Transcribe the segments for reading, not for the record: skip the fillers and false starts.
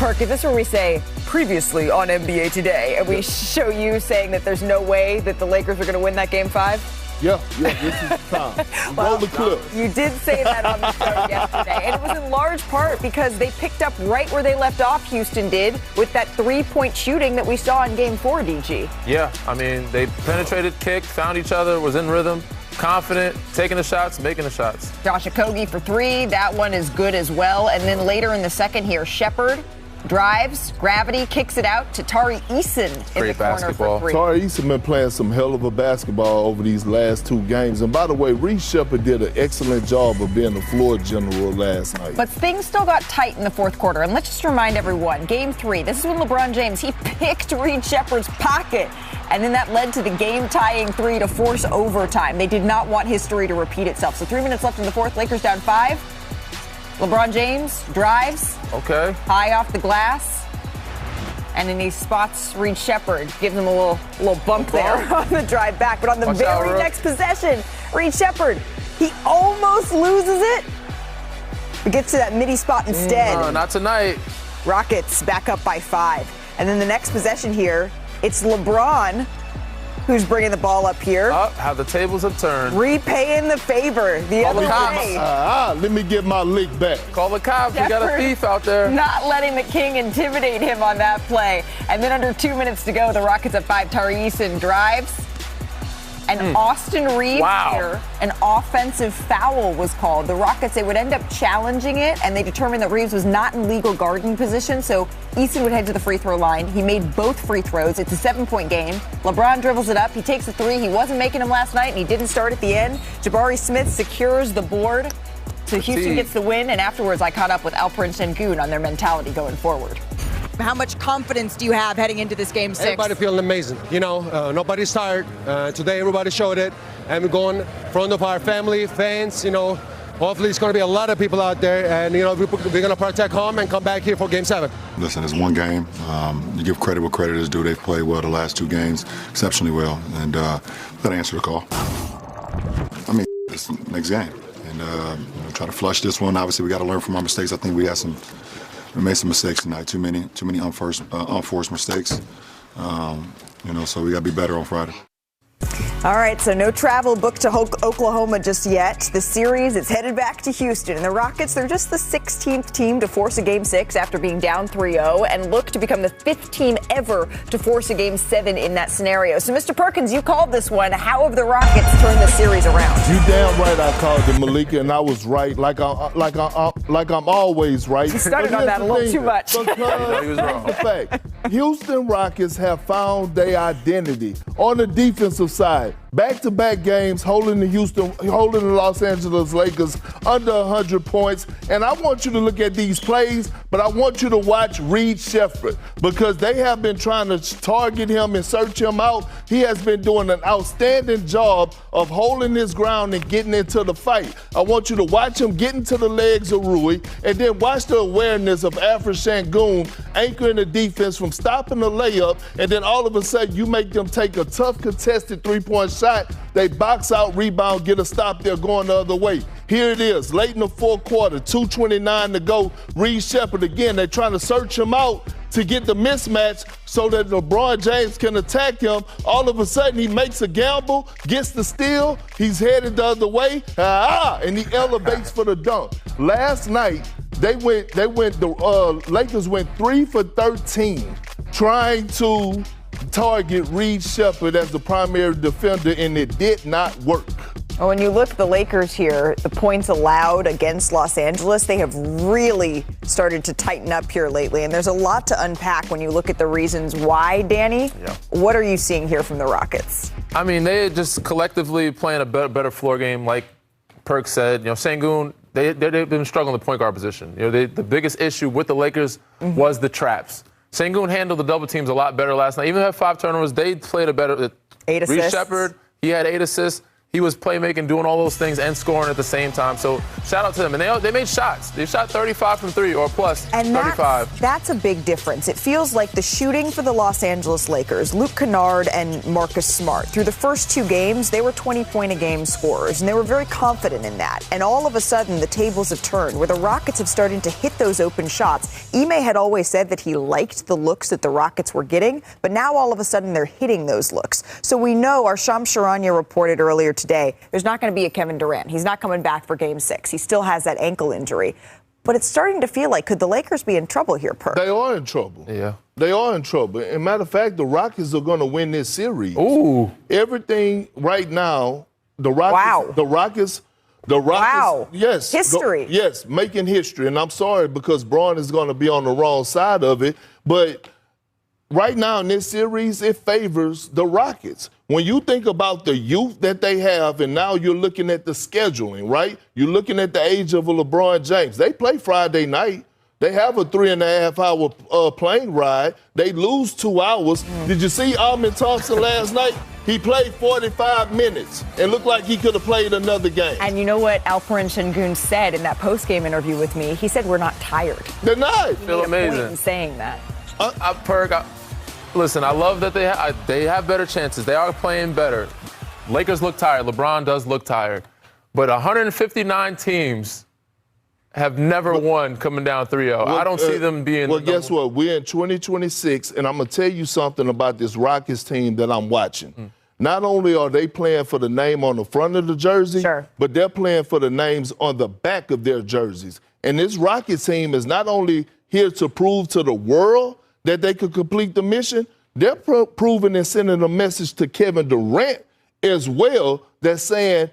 Perk, this is where we say previously on NBA Today, and we show you saying that there's no way that the Lakers are going to win that Game 5. Yeah, this is the time. Roll the clip. You did say that on the show yesterday, and it was in large part because they picked up right where they left off, Houston did, with that three-point shooting that we saw in Game 4, DG. Yeah, I mean, they penetrated, kicked, found each other, was in rhythm, confident, taking the shots, making the shots. Josh Okogie for three. That one is good as well. And then later in the second here, Shepherd drives, gravity, kicks it out to Tari Eason in the corner for three. Tari Eason been playing some hell of a basketball over these last two games. And by the way, Reece Shepherd did an excellent job of being the floor general last night. But things still got tight in the fourth quarter. And let's just remind everyone, Game 3, this is when LeBron James, he picked Reece Shepherd's pocket. And then that led to the game-tying three to force overtime. They did not want history to repeat itself. So 3 minutes left in the fourth, Lakers down 5. LeBron James drives. Okay. High off the glass. And then he spots Reece Shepherd. Gives him a little bump there on the drive back. But on the very next possession, Reece Shepherd, he almost loses it. But gets to that midi spot instead. No, not tonight. Rockets back up by 5. And then the next possession here, it's LeBron who's bringing the ball up here. How the tables have turned. Repaying the favor the other way. Let me get my lick back. Call the cops. We got a thief out there. Not letting the King intimidate him on that play. And then under 2 minutes to go, the Rockets at 5. Tari Eason drives. And Austin Reeves here, an offensive foul was called. The Rockets, they would end up challenging it, and they determined that Reeves was not in legal guarding position, so Eason would head to the free throw line. He made both free throws. It's a 7-point game. LeBron dribbles it up. He takes a three. He wasn't making them last night, and he didn't start at the end. Jabari Smith secures the board. So Houston gets the win, and afterwards I caught up with Alperen Sengun on their mentality going forward. How much confidence do you have heading into this Game 6? Everybody feeling amazing. Nobody's tired. Today, everybody showed it. And we're going in front of our family, fans, Hopefully, it's going to be a lot of people out there. And, we're going to protect home and come back here for Game 7. Listen, it's one game. You give credit what credit is due. They've played well the last two games, exceptionally well. And let answer the call. I mean, it's the next game. And try to flush this one. Obviously, we got to learn from our mistakes. I think we made some mistakes tonight. Too many unforced mistakes. So we got to be better on Friday. All right, so no travel booked to Oklahoma just yet. The series, it's headed back to Houston. And the Rockets, they're just the 16th team to force a Game 6 after being down 3-0 and look to become the 5th team ever to force a Game 7 in that scenario. So, Mr. Perkins, you called this one. How have the Rockets turned the series around? You damn right I called it, Malika, and I was right, like I'm always right. You started on that a little too much. Because here's the fact. Houston Rockets have found their identity on the defensive side. Back-to-back games holding the Los Angeles Lakers under 100 points. And I want you to look at these plays, but I want you to watch Reece Shepherd because they have been trying to target him and search him out. He has been doing an outstanding job of holding his ground and getting into the fight. I want you to watch him get into the legs of Rui and then watch the awareness of Alperen Sengun anchoring the defense from stopping the layup, and then all of a sudden you make them take a tough contested three-point shot. They box out, rebound, get a stop there going the other way. Here it is, late in the fourth quarter, 2:29 to go. Reece Shepherd again, they're trying to search him out to get the mismatch so that LeBron James can attack him. All of a sudden, he makes a gamble, gets the steal, he's headed the other way, and he elevates for the dunk. Last night, the Lakers went 3 for 13 trying to target Reece Shepherd as the primary defender, and it did not work. Well, when you look at the Lakers here, the points allowed against Los Angeles, they have really started to tighten up here lately. And there's a lot to unpack when you look at the reasons why, Danny. Yeah. What are you seeing here from the Rockets? I mean, they just collectively playing a better floor game, like Perk said. Sengun, they've been struggling the point guard position. The biggest issue with the Lakers was the traps. Sengun handled the double teams a lot better last night. Even had 5 turnovers. They played a better. 8 assists. Reece Shepherd, he had 8 assists. he was playmaking, doing all those things, and scoring at the same time. So shout out to them. And they made shots. They shot 35 from 3 or plus, and 35. That's a big difference. It feels like the shooting for the Los Angeles Lakers, Luke Kennard and Marcus Smart, through the first 2 games, they were 20-point-a-game scorers, and they were very confident in that. And all of a sudden, the tables have turned, where the Rockets have started to hit those open shots. Ime had always said that he liked the looks that the Rockets were getting, but now all of a sudden they're hitting those looks. So we know, our Shams Charania reported earlier today, there's not going to be a Kevin Durant. He's not coming back for Game 6. He still has that ankle injury. But it's starting to feel like, could the Lakers be in trouble here, Perk? They are in trouble. Yeah. They are in trouble. And matter of fact, the Rockets are going to win this series. Ooh. Everything right now, the Rockets, wow. Yes. History. Yes, making history. And I'm sorry because Braun is going to be on the wrong side of it. But right now in this series, it favors the Rockets. When you think about the youth that they have, and now you're looking at the scheduling, right? You're looking at the age of a LeBron James. They play Friday night. They have a 3.5-hour plane ride. They lose 2 hours. Did you see Amin Thompson last night? He played 45 minutes and looked like he could have played another game. And you know what Alperen Şengün said in that post-game interview with me? He said, we're not tired. They're not. Feel amazing. In saying that. Listen, I love that they have better chances. They are playing better. Lakers look tired. LeBron does look tired. But 159 teams have never won coming down 3-0. I don't see them being... Well, guess what? We're in 2026, and I'm going to tell you something about this Rockets team that I'm watching. Not only are they playing for the name on the front of the jersey, but they're playing for the names on the back of their jerseys. And this Rockets team is not only here to prove to the world that they could complete the mission, they're proving and sending a message to Kevin Durant as well that's saying,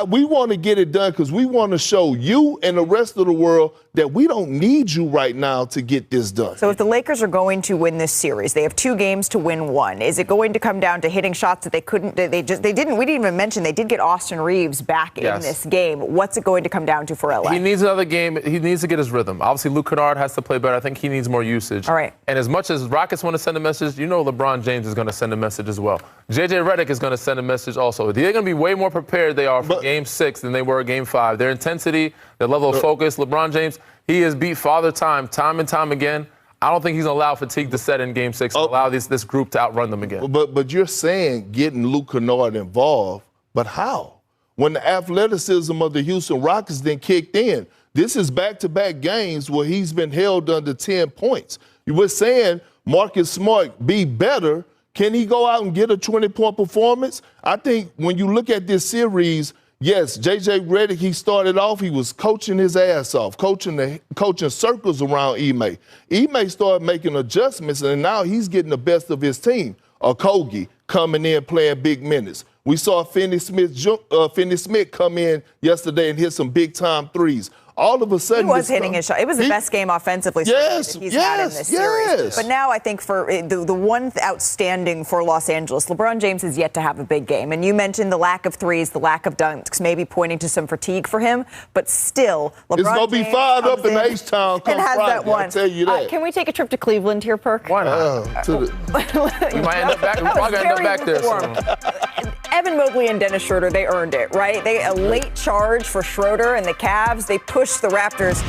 we want to get it done because we want to show you and the rest of the world that we don't need you right now to get this done. So if the Lakers are going to win this series, they have 2 games to win 1. Is it going to come down to hitting shots that they couldn't, we didn't even mention they did get Austin Reeves back in this game. What's it going to come down to for LA? He needs another game. He needs to get his rhythm. Obviously, Luke Kennard has to play better. I think he needs more usage. All right. And as much as Rockets want to send a message, you know LeBron James is going to send a message as well. JJ Redick is going to send a message also. They're going to be way more prepared they are for Game 6 than they were at Game 5. Their intensity, their level of focus. LeBron James, he has beat Father Time and time again. I don't think he's going to allow fatigue to set in Game 6 and allow this group to outrun them again. But you're saying getting Luke Kennard involved, but how? When the athleticism of the Houston Rockets then kicked in. This is back-to-back games where he's been held under 10 points. You were saying Marcus Smart be better. Can he go out and get a 20-point performance? I think when you look at this series, yes, J.J. Redick, he started off, he was coaching his ass off, coaching circles around Ime. Ime started making adjustments, and now he's getting the best of his team. Okogie coming in playing big minutes. We saw Finney Smith come in yesterday and hit some big-time threes. All of a sudden, he was hitting his shot. It was the best game offensively that he's had in this series. But now I think for the one outstanding for Los Angeles, LeBron James has yet to have a big game. And you mentioned the lack of threes, the lack of dunks, maybe pointing to some fatigue for him. But still, LeBron it's going to be fired up in H-Town come Friday, I'll tell you that. Can we take a trip to Cleveland here, Perk? Why not? You might end up back. We're probably going to end up back there. Evan Mobley and Dennis Schroeder, they earned it, right? A late charge for Schroeder and the Cavs. They pushed the Raptors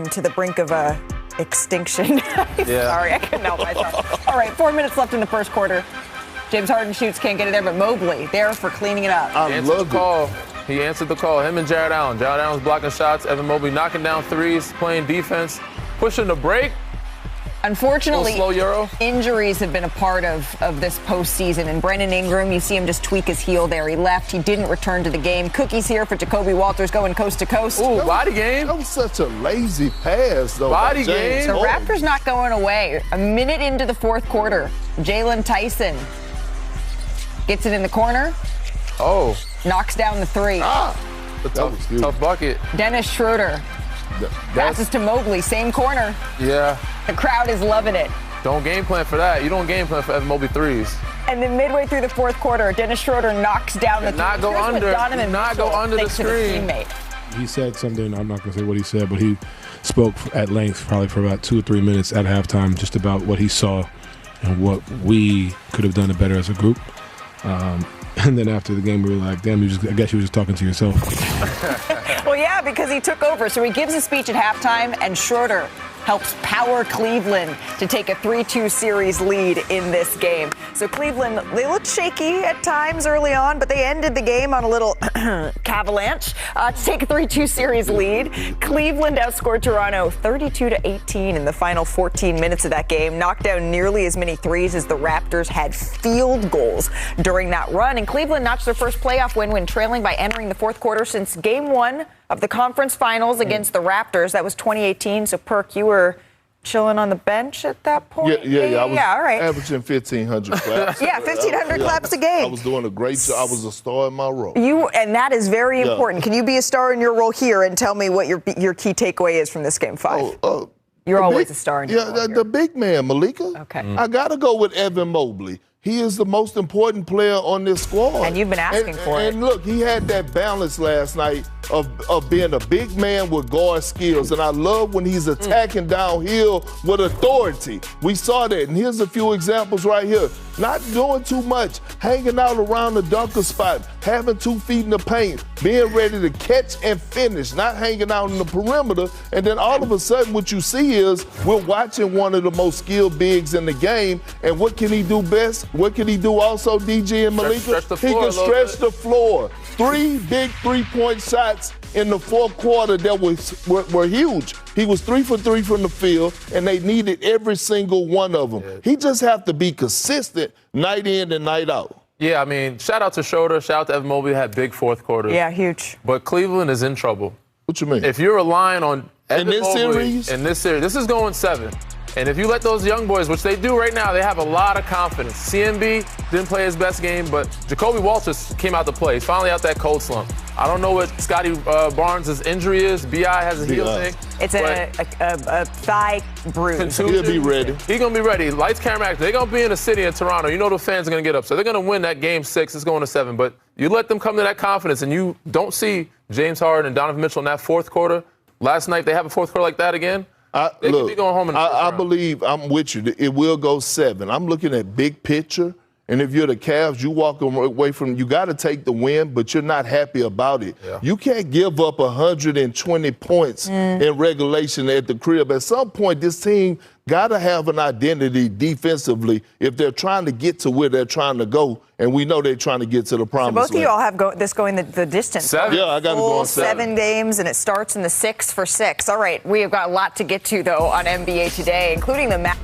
to the brink of extinction. Sorry, I couldn't help myself. All right, 4 minutes left in the first quarter. James Harden shoots, can't get it there, but Mobley there for cleaning it up. He answered the call. Him and Jared Allen. Jared Allen's blocking shots. Evan Mobley knocking down threes, playing defense, pushing the break. Unfortunately, slow Euro. Injuries have been a part of this postseason. And Brandon Ingram, you see him just tweak his heel there. He left. He didn't return to the game. Cookies here for Jacoby Walters going coast to coast. Ooh, body game. That was such a lazy pass, though. Body game. The Raptors not going away. A minute into the fourth quarter, Jalen Tyson gets it in the corner. Oh. Knocks down the three. Tough bucket. Dennis Schroeder. Passes to Mobley, same corner. Yeah. The crowd is loving it. Don't game plan for that. You don't game plan for Evan Mobley threes. And then midway through the fourth quarter, Dennis Schroeder knocks down the three. Not go under the screen. He said something, I'm not going to say what he said, but he spoke at length, probably for about 2 or 3 minutes at halftime, just about what he saw and what we could have done better as a group. And then after the game, we were like, damn, I guess you were just talking to yourself. Well, yeah, because he took over. So he gives a speech at halftime, and Schroeder helps power Cleveland to take a 3-2 series lead in this game. So Cleveland, they looked shaky at times early on, but they ended the game on a little cavalanche to take a 3-2 series lead. Cleveland outscored Toronto 32-18 in the final 14 minutes of that game, knocked down nearly as many threes as the Raptors had field goals during that run. And Cleveland notched their first playoff win when trailing by entering the fourth quarter since Game 1 of the conference finals against the Raptors. That was 2018. So, Perk, you were chilling on the bench at that point? Yeah. I was all right. averaging 1,500 claps. 1,500 claps a game. I was doing a great job. I was a star in my role. And that is very important. Can you be a star in your role here and tell me what your key takeaway is from this Game 5? You're always a star in your role here. The big man, Malika. Okay. I got to go with Evan Mobley. He is the most important player on this squad. And you've been asking for it. And look, he had that balance last night of being a big man with guard skills. And I love when he's attacking downhill with authority. We saw that. And here's a few examples right here. Not doing too much, hanging out around the dunker spot, having 2 feet in the paint, being ready to catch and finish, not hanging out in the perimeter. And then all of a sudden what you see is we're watching one of the most skilled bigs in the game. And what can he do best? What can he do also, DJ and Malika? He can stretch the floor. 3 big 3-point shots in the fourth quarter that were huge. He was 3 for 3 from the field, and they needed every single one of them. He just have to be consistent night in and night out. Yeah, I mean, shout out to Schroeder, shout out to Evan Mobley, had big fourth quarters. Yeah, huge. But Cleveland is in trouble. What you mean? If you're relying on Evan Mobley in this series, this is going 7. And if you let those young boys, which they do right now, they have a lot of confidence. CMB didn't play his best game, but Jacoby Walters came out to play. He's finally out that cold slump. I don't know what Scotty Barnes' injury is. B.I. has a heel thing. It's a thigh bruise. He'll be ready. He's going to be ready. Lights, camera, action. They're going to be in the city in Toronto. You know the fans are going to get up. So they're going to win that game 6. It's going to 7. But you let them come to that confidence, and you don't see James Harden and Donovan Mitchell in that fourth quarter. Last night, they have a fourth quarter like that again. They could be going home in the first round. believe I'm with you. It will go 7. I'm looking at big picture. And if you're the Cavs, you walk away from, you got to take the win, but you're not happy about it. Yeah. You can't give up 120 points in regulation at the crib. At some point, this team got to have an identity defensively if they're trying to get to where they're trying to go. And we know they're trying to get to the promised land. So both of you all have this going the distance. 7? Yeah, I got to go on 7 games, and it starts in the 6 for 6. All right, we have got a lot to get to, though, on NBA Today, including the match.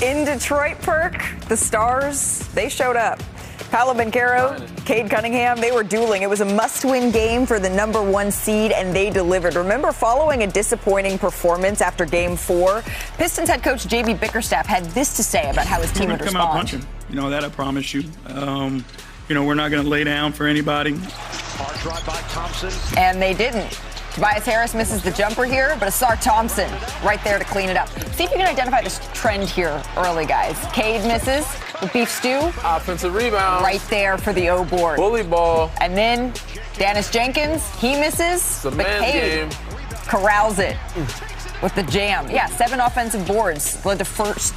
In Detroit, Perk, the Stars, they showed up. Paolo Banchero, Cade Cunningham, they were dueling. It was a must-win game for the number 1 seed, and they delivered. Remember, following a disappointing performance after Game 4, Pistons head coach J.B. Bickerstaff had this to say about how his team would respond. Come out punching. You know, that I promise you. We're not going to lay down for anybody. Hard drive by Thompson. And they didn't. Tobias Harris misses the jumper here, but Asar Thompson right there to clean it up. See if you can identify this trend here early, guys. Cade misses with beef stew. Offensive rebound. Right there for the O board. Bully ball. And then Dennis Jenkins, he misses. It's a man's game. Corrals it with the jam. Yeah, 7 offensive boards. Led to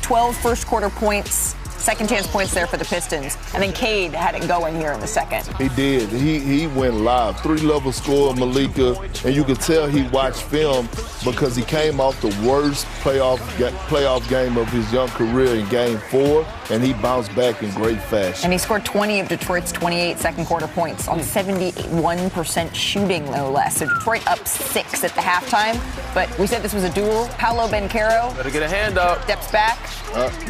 12 first quarter points. Second chance points there for the Pistons. And then Cade had it going here in the second. He did. He went live. 3-level score, Malika. And you could tell he watched film because he came off the worst playoff game of his young career in Game 4, and he bounced back in great fashion. And he scored 20 of Detroit's 28 second quarter points on 71% shooting, no less. So Detroit up 6 at the halftime. But we said this was a duel. Paolo Banchero. Better get a hand up. Steps back.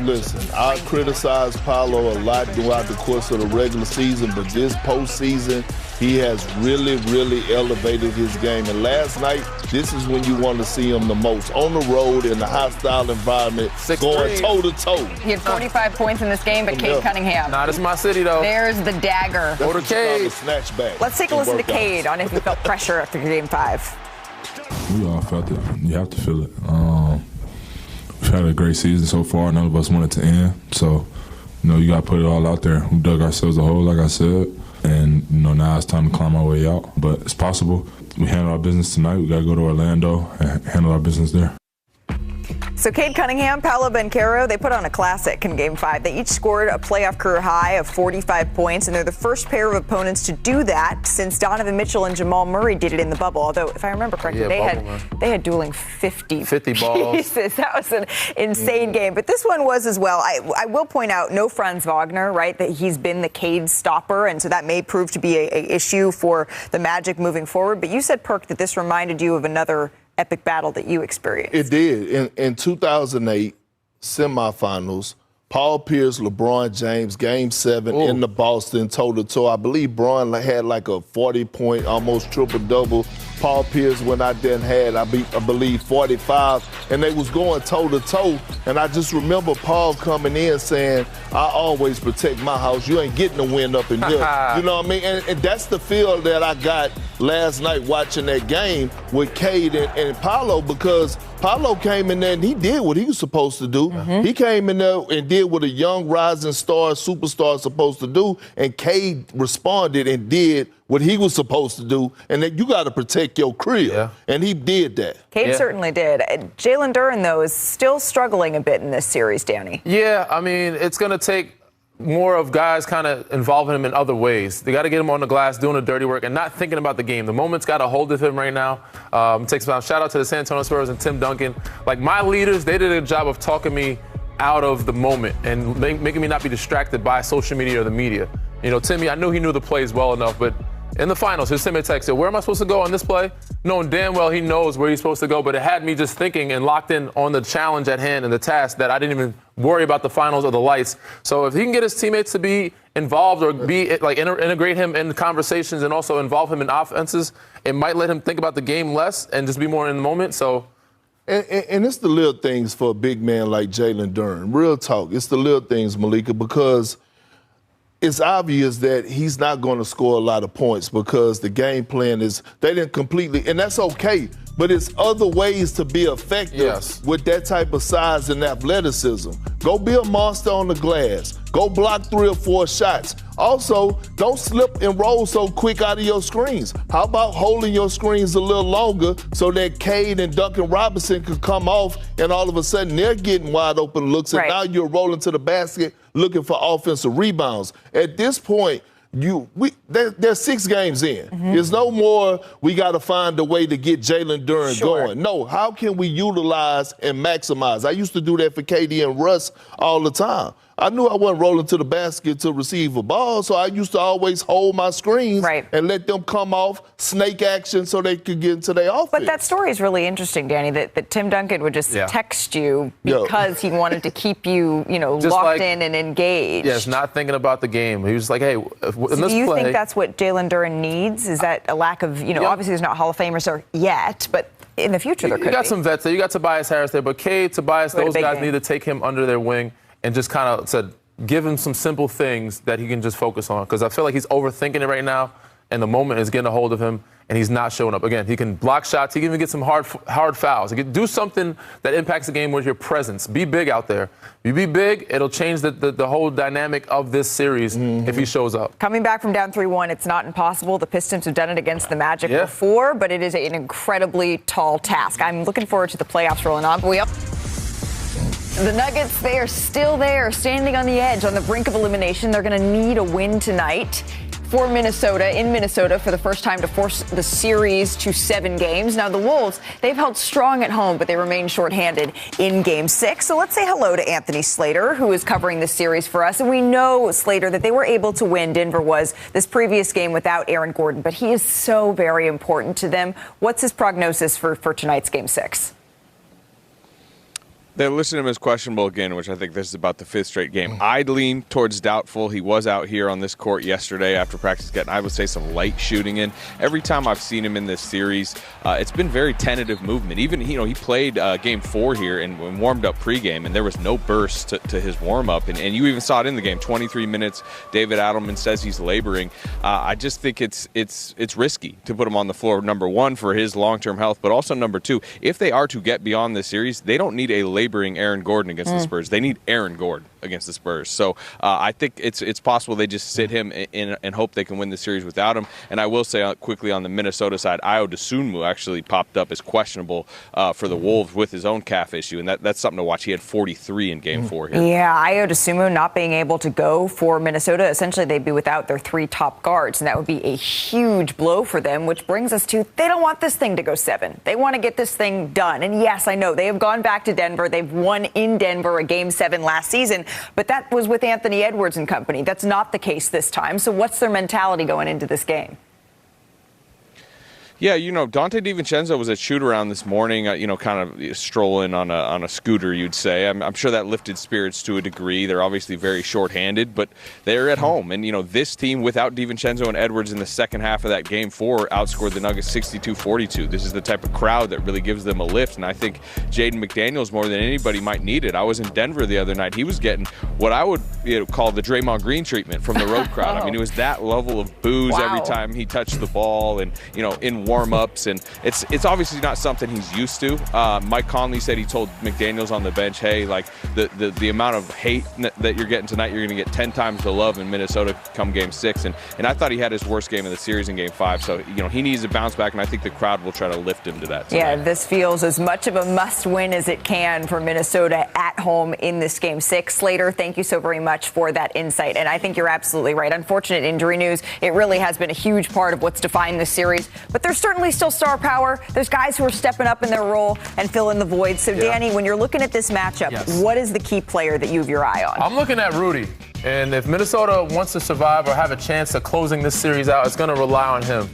Listen, I criticized Paolo a lot throughout the course of the regular season, but this postseason, he has really, really elevated his game. And last night, this is when you want to see him the most. On the road, in a hostile environment, going toe-to-toe. He had 45 points in this game, but Cade Cunningham. Nah, this is my city, though. There's the dagger. Go to Cade. Snatchback. Let's take a listen to Cade on if he felt pressure after Game 5. We all felt it. You have to feel it. We've had a great season so far. None of us want it to end. So, you got to put it all out there. We dug ourselves a hole, like I said. And, now it's time to climb our way out. But it's possible. We handle our business tonight. We got to go to Orlando and handle our business there. So Cade Cunningham, Paolo Banchero, they put on a classic in Game 5. They each scored a playoff career high of 45 points, and they're the first pair of opponents to do that since Donovan Mitchell and Jamal Murray did it in the bubble. Although, if I remember correctly, they had dueling 50 balls. pieces. That was an insane game. But this one was as well. I will point out, no Franz Wagner, right? That he's been the Cade stopper, and so that may prove to be an issue for the Magic moving forward. But you said, Perk, that this reminded you of another epic battle that you experienced. It did. In 2008 semifinals, Paul Pierce, LeBron James, Game 7 in the Boston toe-to-toe. I believe Bron had like a 40-point, almost triple-double. Paul Pierce went out there and had, I believe, 45, and they was going toe-to-toe. And I just remember Paul coming in saying, I always protect my house. You ain't getting the win up in here. You know what I mean? And that's the feel that I got last night watching that game with Cade and Paolo, because Paolo came in there and he did what he was supposed to do. He came in there and did what a young rising star, superstar is supposed to do, and Cade responded and did what he was supposed to do, and then you got to protect your crib, and he did that. Cade certainly did. Jalen Duren, though, is still struggling a bit in this series, Danny. Yeah, I mean, it's going to take more of guys kind of involving him in other ways. They got to get him on the glass, doing the dirty work, and not thinking about the game. The moment's got a hold of him right now. Takes time. Shout out to the San Antonio Spurs and Tim Duncan. Like, my leaders, they did a job of talking me out of the moment and making me not be distracted by social media or the media. You know, Timmy, I knew he knew the plays well enough, but in the finals, his teammate texted, where am I supposed to go on this play? Knowing damn well he knows where he's supposed to go, but it had me just thinking and locked in on the challenge at hand and the task that I didn't even worry about the finals or the lights. So if he can get his teammates to be involved or be like integrate him in conversations and also involve him in offenses, it might let him think about the game less and just be more in the moment. So. And it's the little things for a big man like Jalen Duren. Real talk. It's the little things, Malika, because it's obvious that he's not going to score a lot of points because the game plan is, they didn't completely, and that's okay, but it's other ways to be effective with that type of size and athleticism. Go be a monster on the glass. Go block 3 or 4 shots. Also, don't slip and roll so quick out of your screens. How about holding your screens a little longer so that Cade and Duncan Robinson could come off and all of a sudden they're getting wide open looks and now you're rolling to the basket looking for offensive rebounds. At this point, there's 6 games in. There's no more, we got to find a way to get Jalen Duren going. No, how can we utilize and maximize? I used to do that for KD and Russ all the time. I knew I wasn't rolling to the basket to receive a ball, so I used to always hold my screens and let them come off, snake action, so they could get into their offense. But that story is really interesting, Danny, that Tim Duncan would just text you because he wanted to keep you, locked in and engaged. Yes, not thinking about the game. He was like, hey, in this play. Do you think that's what Jalen Duren needs? Is that a lack of, obviously there's not Hall of Famers yet, but in the future there could be. You got some vets there. You got Tobias Harris there, but Cade, Tobias, those guys need to take him under their wing and just kind of said, give him some simple things that he can just focus on. Because I feel like he's overthinking it right now, and the moment is getting a hold of him, and he's not showing up. Again, he can block shots. He can even get some hard fouls. He can do something that impacts the game with your presence. Be big out there. You be big, it'll change the whole dynamic of this series if he shows up. Coming back from down 3-1, it's not impossible. The Pistons have done it against the Magic before, but it is an incredibly tall task. I'm looking forward to the playoffs rolling on, but the Nuggets, they are still there, standing on the edge, on the brink of elimination. They're going to need a win tonight for Minnesota, in Minnesota, for the first time to force the series to 7 games. Now, the Wolves, they've held strong at home, but they remain shorthanded in Game 6. So let's say hello to Anthony Slater, who is covering this series for us. And we know, Slater, that they were able to win. Denver was this previous game without Aaron Gordon, but he is so very important to them. What's his prognosis for tonight's Game 6? They're listing him as questionable again, which I think this is about the 5th straight game. I'd lean towards doubtful. He was out here on this court yesterday after practice getting, I would say, some light shooting in. Every time I've seen him in this series, it's been very tentative movement. Even, he played Game 4 here and warmed up pregame, and there was no burst to his warm-up. And you even saw it in the game, 23 minutes. David Adelman says he's laboring. I just think it's risky to put him on the floor, number one, for his long-term health, but also number two, if they are to get beyond this series, they don't need a belaboring Aaron Gordon against the Spurs. They need Aaron Gordon against the Spurs. So I think it's possible they just sit him in and hope they can win the series without him. And I will say quickly on the Minnesota side, Ayo Dosunmu actually popped up as questionable for the Wolves with his own calf issue, and that's something to watch. He had 43 in Game 4 here. Yeah, Ayo Dosunmu not being able to go for Minnesota, essentially they'd be without their 3 top guards, and that would be a huge blow for them, which brings us to they don't want this thing to go 7. They want to get this thing done. And yes, I know they have gone back to Denver. They've won in Denver a Game 7 last season, but that was with Anthony Edwards and company. That's not the case this time. So what's their mentality going into this game? Yeah, Dante DiVincenzo was at shoot-around this morning, kind of strolling on a scooter, you'd say. I'm sure that lifted spirits to a degree. They're obviously very short-handed, but they're at home. And, this team without DiVincenzo and Edwards in the second half of that Game 4 outscored the Nuggets 62-42. This is the type of crowd that really gives them a lift, and I think Jaden McDaniels more than anybody might need it. I was in Denver the other night. He was getting what I would call the Draymond Green treatment from the road crowd. I mean, it was that level of boos every time he touched the ball and, in warm-ups, and it's obviously not something he's used to. Mike Conley said he told McDaniels on the bench, hey, like the amount of hate that you're getting tonight, you're going to get 10 times the love in Minnesota come Game 6, and I thought he had his worst game of the series in Game 5, so he needs to bounce back, and I think the crowd will try to lift him to that tonight. Yeah, this feels as much of a must-win as it can for Minnesota at home in this Game 6. Slater, thank you so very much for that insight, and I think you're absolutely right. Unfortunate injury news. It really has been a huge part of what's defined this series, but there's certainly still star power. There's guys who are stepping up in their role and filling the void. So, Danny, when you're looking at this matchup, what is the key player that you have your eye on? I'm looking at Rudy. And if Minnesota wants to survive or have a chance of closing this series out, it's going to rely on him.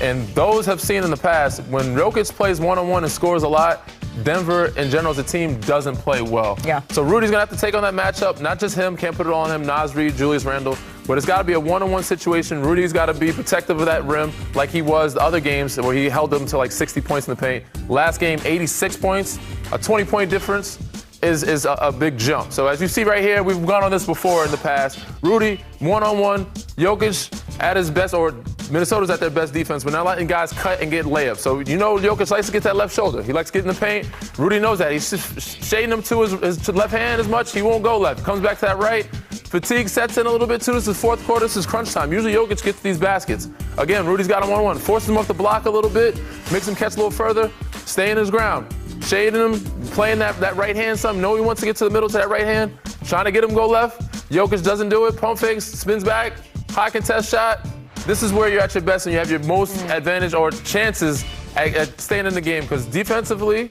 And those have seen in the past, when Jokic plays one-on-one and scores a lot, Denver, in general, as a team, doesn't play well. Yeah. So Rudy's going to have to take on that matchup. Not just him, can't put it all on him, Naz Reid, Julius Randle. But it's got to be a one-on-one situation. Rudy's got to be protective of that rim like he was the other games where he held them to like 60 points in the paint. Last game, 86 points, a 20-point difference is a big jump. So as you see right here, we've gone on this before in the past. Rudy, one-on-one, Jokic at his best, or Minnesota's at their best defense, but not letting guys cut and get layups. So Jokic likes to get that left shoulder. He likes getting in the paint. Rudy knows that. He's just shading him to his left hand as much. He won't go left. Comes back to that right. Fatigue sets in a little bit too. This is fourth quarter. This is crunch time. Usually Jokic gets these baskets. Again, Rudy's got him one-on-one. Forces him off the block a little bit. Makes him catch a little further. Staying his ground. Shading him. Playing that right hand some. Know he wants to get to the middle to that right hand. Trying to get him go left. Jokic doesn't do it. Pump fakes. Spins back. High contest shot. This is where you're at your best and you have your most advantage or chances at staying in the game, because defensively,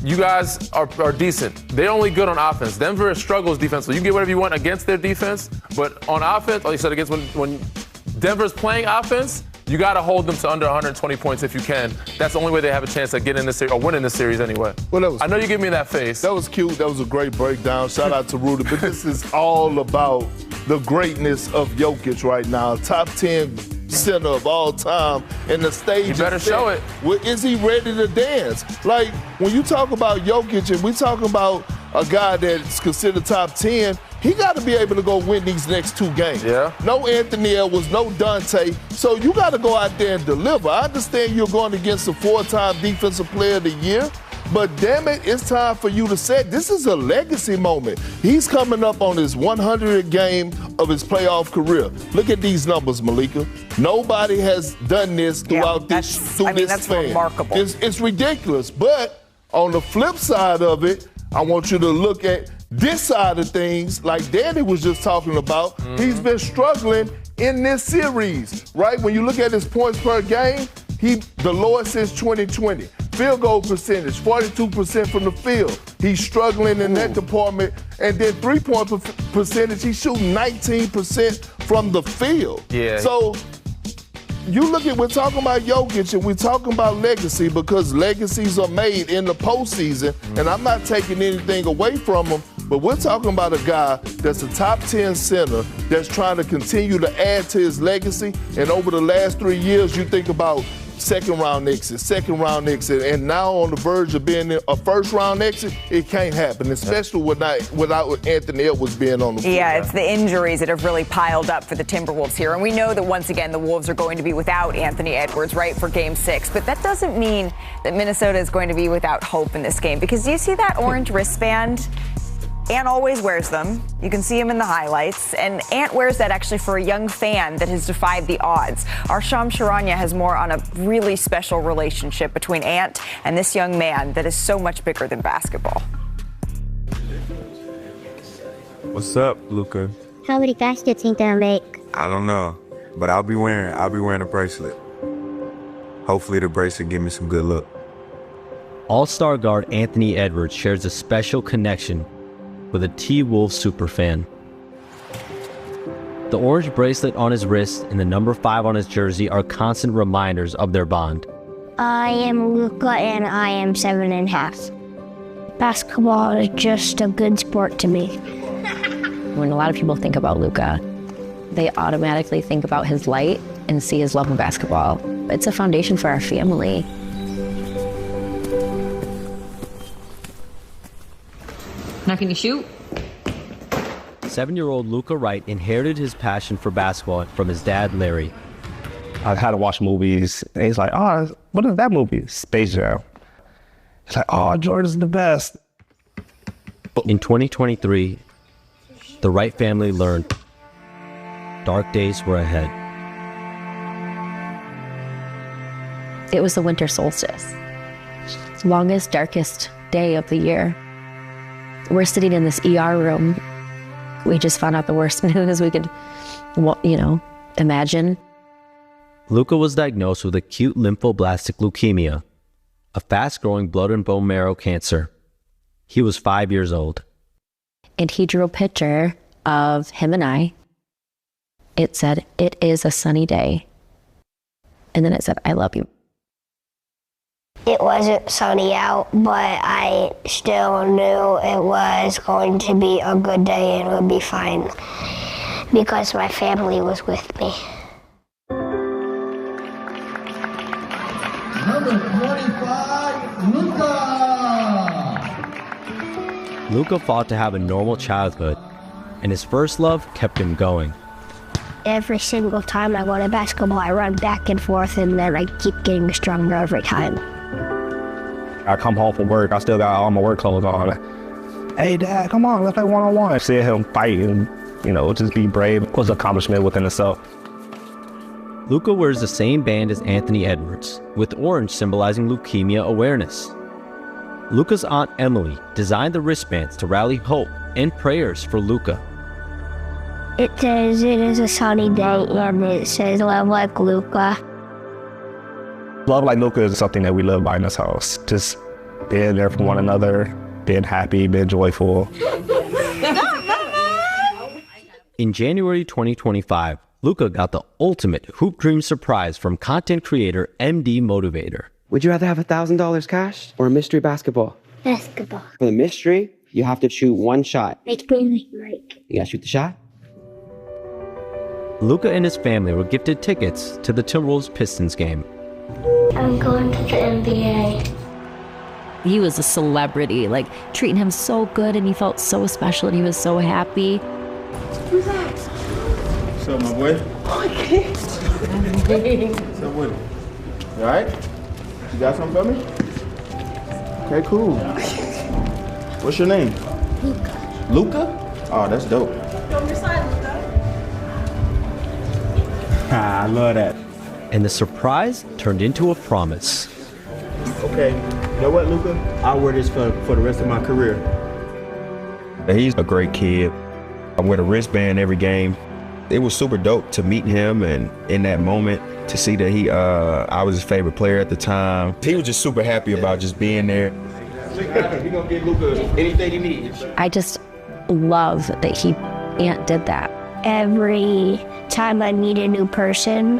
you guys are decent. They're only good on offense. Denver struggles defensively. You can get whatever you want against their defense, but on offense, like you said, against when Denver's playing offense, you got to hold them to under 120 points if you can. That's the only way they have a chance of getting in this series or winning this series anyway. Well, I know you give me that face. That was cute. That was a great breakdown. Shout out to Rudy. But this is all about the greatness of Jokic right now. Top 10 center of all time, and the stage. You better show it. Is he ready to dance? Like, when you talk about Jokic and we talk about a guy that's considered top 10, he got to be able to go win these next 2 games. Yeah. No Anthony Edwards, no Dante. So you got to go out there and deliver. I understand you're going against a 4-time Defensive Player of the Year, but damn it, it's time for you to set. This is a legacy moment. He's coming up on his 100th game of his playoff career. Look at these numbers, Malika. Nobody has done this throughout this span. That's remarkable. It's ridiculous. But on the flip side of it, I want you to look at this side of things, like Danny was just talking about. He's been struggling in this series, right? When you look at his points per game, the lowest since 2020. Field goal percentage, 42% from the field. He's struggling in that department. And then three-point percentage, he's shooting 19% from the field. Yeah. So you look at, we're talking about Jokic and we're talking about legacy, because legacies are made in the postseason, and I'm not taking anything away from him, but we're talking about a guy that's a top 10 center that's trying to continue to add to his legacy. And over the last 3 years, you think about second-round exit, and now on the verge of being a first-round exit, it can't happen, especially without Anthony Edwards being on the floor. Yeah, it's the injuries that have really piled up for the Timberwolves here. And we know that, once again, the Wolves are going to be without Anthony Edwards, right, for Game 6. But that doesn't mean that Minnesota is going to be without hope in this game, because do you see that orange wristband? Ant always wears them. You can see him in the highlights. And Ant wears that actually for a young fan that has defied the odds. Our Shams Charania has more on a really special relationship between Ant and this young man that is so much bigger than basketball. What's up, Luca? How many baskets do you think they'll make? I don't know, but I'll be wearing a bracelet. Hopefully the bracelet give me some good luck. All-star guard Anthony Edwards shares a special connection with a T-Wolves superfan. The orange bracelet on his wrist and the number 5 on his jersey are constant reminders of their bond. I am Luca and I am 7.5. Basketball is just a good sport to me. When a lot of people think about Luca, they automatically think about his light and see his love of basketball. It's a foundation for our family. Now can you shoot? 7-year-old Luca Wright inherited his passion for basketball from his dad, Larry. I had to watch movies, and he's like, oh, what is that movie? Space Jam. He's like, oh, Jordan's the best. In 2023, the Wright family learned dark days were ahead. It was the winter solstice. Longest, darkest day of the year. We're sitting in this ER room. We just found out the worst news we could, imagine. Luca was diagnosed with acute lymphoblastic leukemia, a fast-growing blood and bone marrow cancer. He was 5 years old. And he drew a picture of him and I. It said, "It is a sunny day." And then it said, "I love you." It wasn't sunny out, but I still knew it was going to be a good day and it would be fine because my family was with me. Number 25, Luka! Luca fought to have a normal childhood, and his first love kept him going. Every single time I go to basketball, I run back and forth, and then I keep getting stronger every time. I come home from work, I still got all my work clothes on. Hey, Dad, come on, let's play one-on-one. See him fight and, just be brave was an accomplishment within itself. Luca wears the same band as Anthony Edwards, with orange symbolizing leukemia awareness. Luca's aunt Emily designed the wristbands to rally hope and prayers for Luca. It says it is a sunny day, and it says love like Luca. Love like Luca is something that we live by in this house. Just being there for one another, being happy, being joyful. In January 2025, Luca got the ultimate hoop dream surprise from content creator MD Motivator. Would you rather have $1,000 cash or a mystery basketball? Basketball. For the mystery, you have to shoot one shot. Make me like. You gotta shoot the shot. Luca and his family were gifted tickets to the Timberwolves Pistons game. I'm going to the NBA. He was a celebrity, treating him so good, and he felt so special, and he was so happy. Who's that? What's up, my boy? Okay. What's up with it? You all right? You got something for me? Okay, cool. What's your name? Luca. Luca? Oh, that's dope. From your side, Luca. I love that. And the surprise turned into a promise. Okay, you know what, Luca? I'll wear this for the rest of my career. He's a great kid. I wear the wristband every game. It was super dope to meet him, and in that moment to see that I was his favorite player at the time. He was just super happy about just being there. We're gonna give Luca anything he needs. I just love that Ant did that. Every time I meet a new person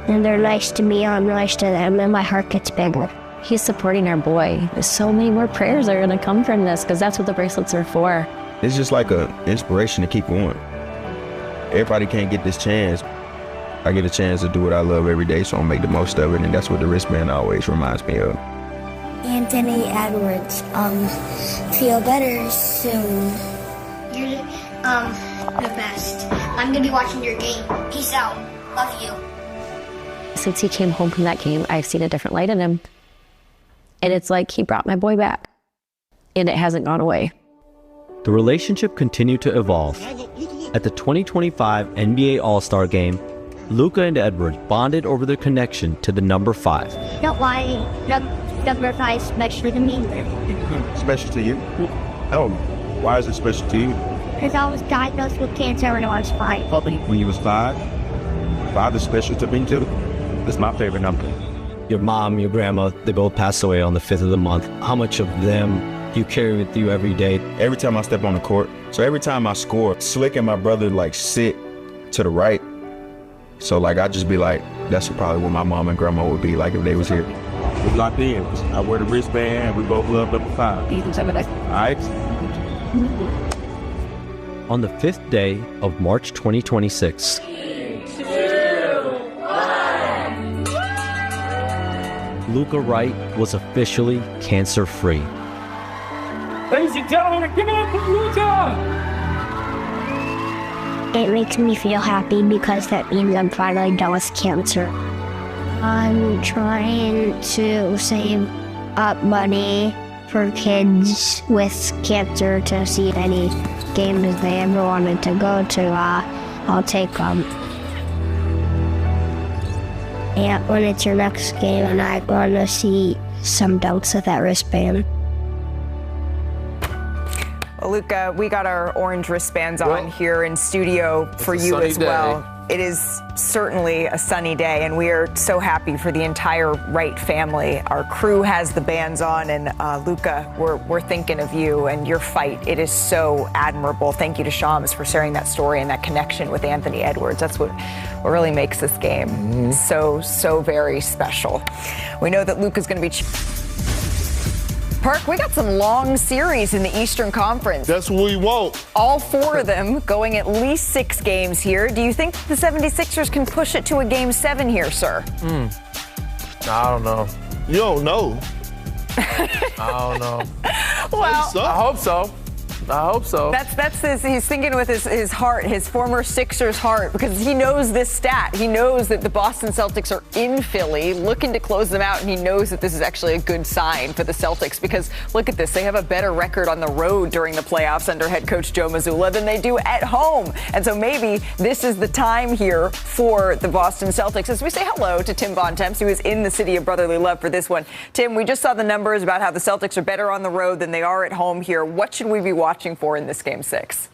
and they're nice to me, I'm nice to them, and my heart gets bigger. He's supporting our boy. There's so many more prayers that are gonna come from this, because that's what the bracelets are for. It's just like an inspiration to keep going. Everybody can't get this chance. I get a chance to do what I love every day, so I'll make the most of it, and that's what the wristband always reminds me of. Anthony Edwards, feel better soon. You're the best. I'm gonna be watching your game. Peace out. Love you. Since he came home from that game, I've seen a different light in him. And it's like he brought my boy back. And it hasn't gone away. The relationship continued to evolve. At the 2025 NBA All-Star Game, Luka and Edwards bonded over their connection to the number 5. Don't lie. Number 5 special to me. Special to you? Oh, why is it special to you? Because I was diagnosed with cancer when I was 5. When you was 5? 5 is special to me too. That's my favorite number. Your mom, your grandma, they both passed away on the 5th of the month. How much of them do you carry with you every day? Every time I step on the court. So every time I score, Slick and my brother like sit to the right. So like I just be like, that's probably what my mom and grandma would be like if they was here. We locked in. I wear the wristband. We both love number 5. All right. On the 5th day of March 2026, Luca Wright was officially cancer-free. Ladies and gentlemen, give it up for Luka! It makes me feel happy because that means I'm finally done with cancer. I'm trying to save up money for kids with cancer to see any games they ever wanted to go to. I'll take them. And when it's your next game, and I want to see some dunks with that wristband. Well, Luca, we got our orange wristbands on here in studio for you as well. It is certainly a sunny day, and we are so happy for the entire Wright family. Our crew has the bands on, and Luca, we're thinking of you and your fight. It is so admirable. Thank you to Shams for sharing that story and that connection with Anthony Edwards. That's what really makes this game so very special. We know that Luca's going to be... Perk, we got some long series in the Eastern Conference. That's what we want. All 4 of them going at least 6 games here. Do you think the 76ers can push it to a Game 7 here, sir? I don't know. You don't know. I don't know. Well, I hope so. I hope so. That's he's thinking with his heart, his former Sixers heart, because he knows this stat. He knows that the Boston Celtics are in Philly looking to close them out, and he knows that this is actually a good sign for the Celtics because look at this. They have a better record on the road during the playoffs under head coach Joe Mazzulla than they do at home. And so maybe this is the time here for the Boston Celtics. As we say hello to Tim Bontemps, who is in the city of brotherly love for this one. Tim, we just saw the numbers about how the Celtics are better on the road than they are at home here. What should we be watching for in this Game 6?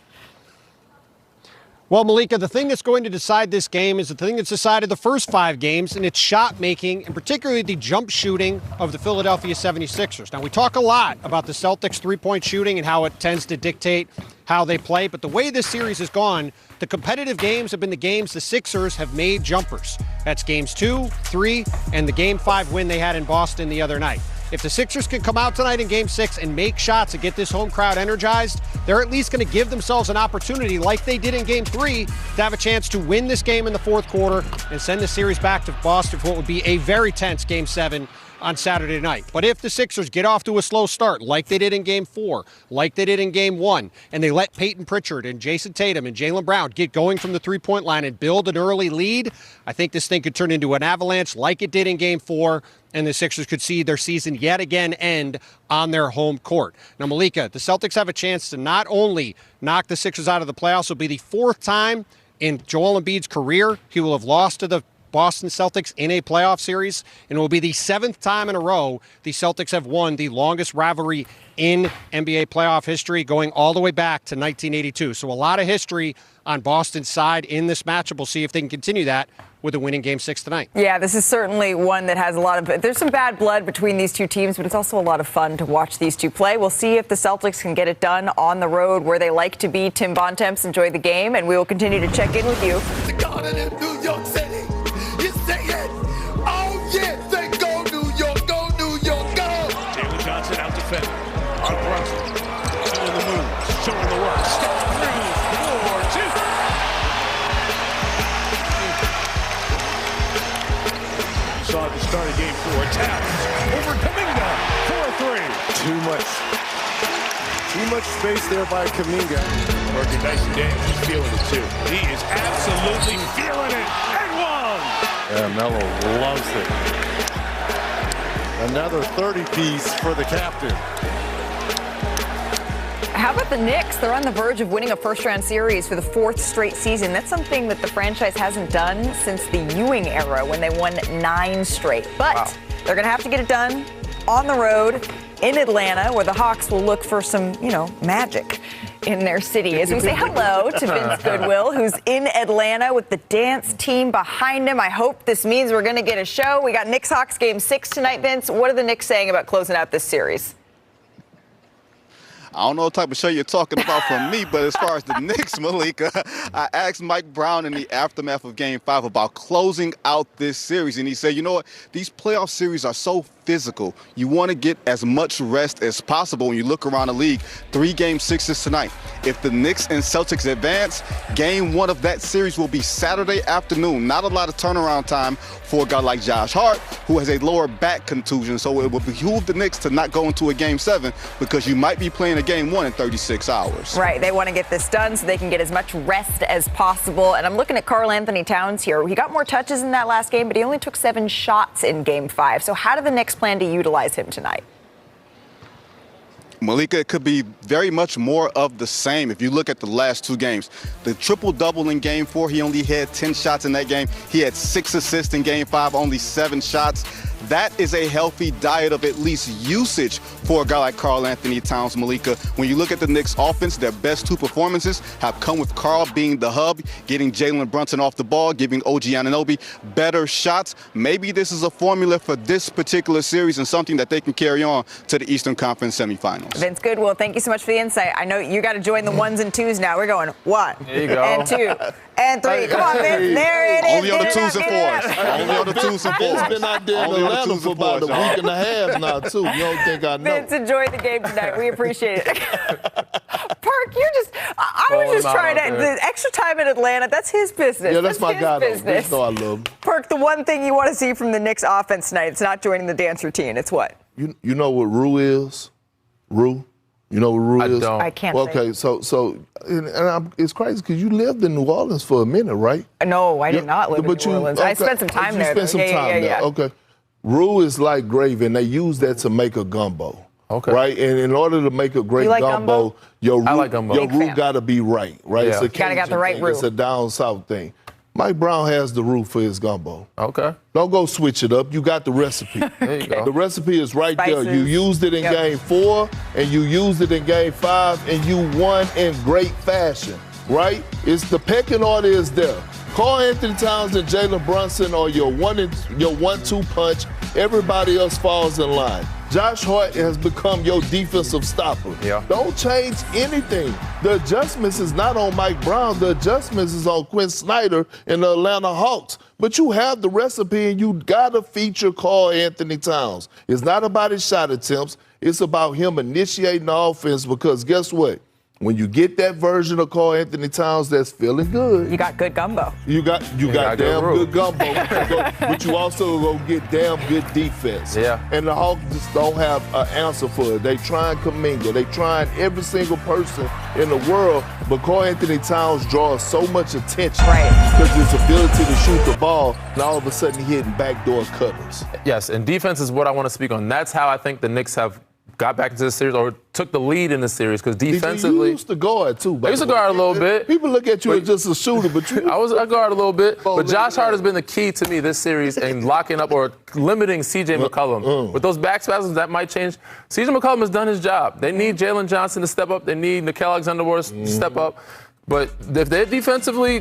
Well, Malika, the thing that's going to decide this game is the thing that's decided the first 5 games, and it's shot making, and particularly the jump shooting of the Philadelphia 76ers. Now, we talk a lot about the Celtics' three-point shooting and how it tends to dictate how they play, but the way this series has gone, the competitive games have been the games the Sixers have made jumpers. That's games 2, 3, and the Game 5 win they had in Boston the other night. If the Sixers can come out tonight in Game 6 and make shots and get this home crowd energized, they're at least going to give themselves an opportunity, like they did in Game 3, to have a chance to win this game in the fourth quarter and send the series back to Boston for what would be a very tense Game 7 on Saturday night. But if the Sixers get off to a slow start, like they did in Game 4, like they did in Game 1, and they let Peyton Pritchard and Jason Tatum and Jaylen Brown get going from the three-point line and build an early lead, I think this thing could turn into an avalanche like it did in Game 4, and the Sixers could see their season yet again end on their home court. Now, Malika, the Celtics have a chance to not only knock the Sixers out of the playoffs, it'll be the 4th time in Joel Embiid's career he will have lost to the Boston Celtics in a playoff series, and it will be the 7th time in a row the Celtics have won the longest rivalry in NBA playoff history, going all the way back to 1982. So a lot of history on Boston's side in this matchup. We'll see if they can continue that with a win in Game 6 tonight. Yeah, this is certainly one that has a lot of... There's some bad blood between these two teams, but it's also a lot of fun to watch these two play. We'll see if the Celtics can get it done on the road where they like to be. Tim Bontemps, enjoy the game, and we will continue to check in with you. The Garden in New York City. You say it. Oh, yeah. Say go New York, go New York, go. Jalen Johnson out to Fed. On Brunson. Showing the move. Showing the work. Step through. 4-2. Too much space there by Kuminga. Working nice and damn. He's feeling it too. He is absolutely feeling it. And one. Yeah, Melo loves it. Another 30-piece for the captain. How about the Knicks? They're on the verge of winning a first-round series for the 4th straight season. That's something that the franchise hasn't done since the Ewing era when they won 9 straight. But they're going to have to get it done on the road in Atlanta, where the Hawks will look for some, magic in their city. As we say hello to Vince Goodwill, who's in Atlanta with the dance team behind him. I hope this means we're going to get a show. We got Knicks-Hawks Game 6 tonight, Vince. What are the Knicks saying about closing out this series? I don't know what type of show you're talking about from me, but as far as the Knicks, Malika, I asked Mike Brown in the aftermath of Game 5 about closing out this series, and he said, you know what, these playoff series are so physical. You want to get as much rest as possible when you look around the league. 3 Game 6s tonight. If the Knicks and Celtics advance, Game 1 of that series will be Saturday afternoon. Not a lot of turnaround time for a guy like Josh Hart, who has a lower back contusion, so it would behoove the Knicks to not go into a Game 7 because you might be playing a Game 1 in 36 hours. Right. They want to get this done so they can get as much rest as possible. And I'm looking at Karl Anthony Towns here. He got more touches in that last game, but he only took 7 shots in Game 5. So how do the Knicks plan to utilize him tonight? Malika, it could be very much more of the same. If you look at the last 2 games, the triple-double in Game 4, he only had 10 shots in that game. He had 6 assists in Game 5, only 7 shots. That is a healthy diet of at least usage for a guy like Karl Anthony Towns, Malika. When you look at the Knicks offense, their best 2 performances have come with Karl being the hub, getting Jalen Brunson off the ball, giving OG Anunoby better shots. Maybe this is a formula for this particular series and something that they can carry on to the Eastern Conference semifinals. Vince Goodwill, thank you so much for the insight. I know you got to join the 1s and 2s now. We're going 1 there you go. and 2 and 3. Come on, Vince. There it is. Only on the 2s and 4s. Only on the 2s and 4s. It's been out there in Atlanta for about a week and a half now, too. You don't think I know. Vince, enjoy the game tonight. We appreciate it. Park, you're just, I was just trying to, the extra time in Atlanta, that's his business. Yeah, that's my guy, though. Business. You know I love him. Park, the one thing you want to see from the Knicks offense tonight, it's not joining the dance routine. It's what? You know what Rue is? Rue? You know what Rue is? Don't. I can't Okay, so it's crazy because you lived in New Orleans for a minute, right? No, I did not live in New Orleans. I spent some time there. You spent some time there. Okay. Roux is like gravy, and they use that to make a gumbo. Okay. Right? And in order to make a great like gumbo, your roux got to be right? Yeah. It's a gotta got the right thing. roux. It's a down south thing. Mike Brown has the roux for his gumbo. Okay. Don't go switch it up. You got the recipe. There you go. The recipe is right Spices. there. You used it in Game 4, and you used it in Game 5, and you won in great fashion, right? It's the pecking order is there. Karl Anthony Towns and Jalen Brunson are your 1-2 punch. Everybody else falls in line. Josh Hart has become your defensive stopper. Yeah. Don't change anything. The adjustments is not on Mike Brown. The adjustments is on Quinn Snyder and the Atlanta Hawks. But you have the recipe, and you got to feature Karl Anthony Towns. It's not about his shot attempts. It's about him initiating the offense because guess what? When you get that version of Karl Anthony Towns that's feeling good, You got good gumbo. you got damn good gumbo, but you also go get damn good defense. Yeah. And the Hawks just don't have an answer for it. They trying Kuminga. They trying every single person in the world, but Karl Anthony Towns draws so much attention because his ability to shoot the ball, and all of a sudden he hitting backdoor cutters. Yes, and defense is what I want to speak on. That's how I think the Knicks have got back into the series or took the lead in the series because defensively. You used to guard, too. I used to guard a little bit. People look at you as just a shooter, but you. I guard a little bit. But Josh Hart has been the key to me this series in locking up or limiting C.J. McCollum. With those back spasms, that might change. C.J. McCollum has done his job. They need Jalen Johnson to step up. They need Nickeil Alexander-Walker to step up. But if they defensively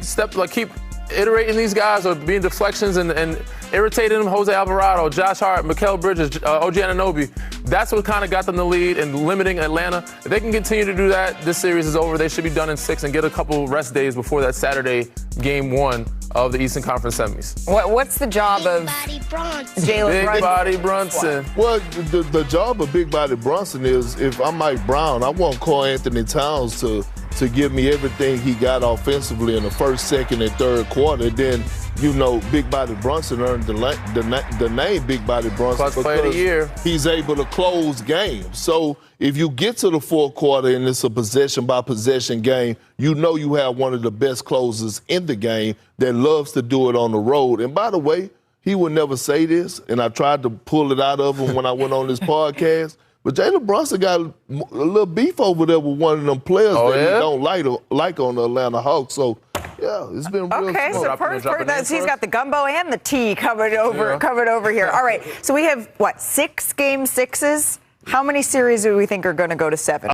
keep iterating these guys or being deflections and irritating them, Jose Alvarado, Josh Hart, Mikal Bridges, OG Anunoby, that's what kind of got them the lead and limiting Atlanta. If they can continue to do that, this series is over. They should be done in 6 and get a couple rest days before that Saturday Game 1 of the Eastern Conference semis. What's the job of Jalen Brunson? Big Body Brunson. Well, the job of Big Body Brunson is, if I'm Mike Brown, I want Karl Anthony Towns to to give me everything he got offensively in the first, second, and third quarter. Then, Big Body Brunson earned the name Big Body Brunson Clutch player of the year. He's able to close games. So if you get to the fourth quarter and it's a possession-by-possession game, you have one of the best closers in the game that loves to do it on the road. And by the way, he would never say this, and I tried to pull it out of him when I went on this podcast, but Jalen Brunson got a little beef over there with one of them players that he don't like on the Atlanta Hawks. So, yeah, it's been real Okay, smart. so he's got the gumbo and the tea covered over here. All right, so we have, 6 game 6s? How many series do we think are going to go to 7?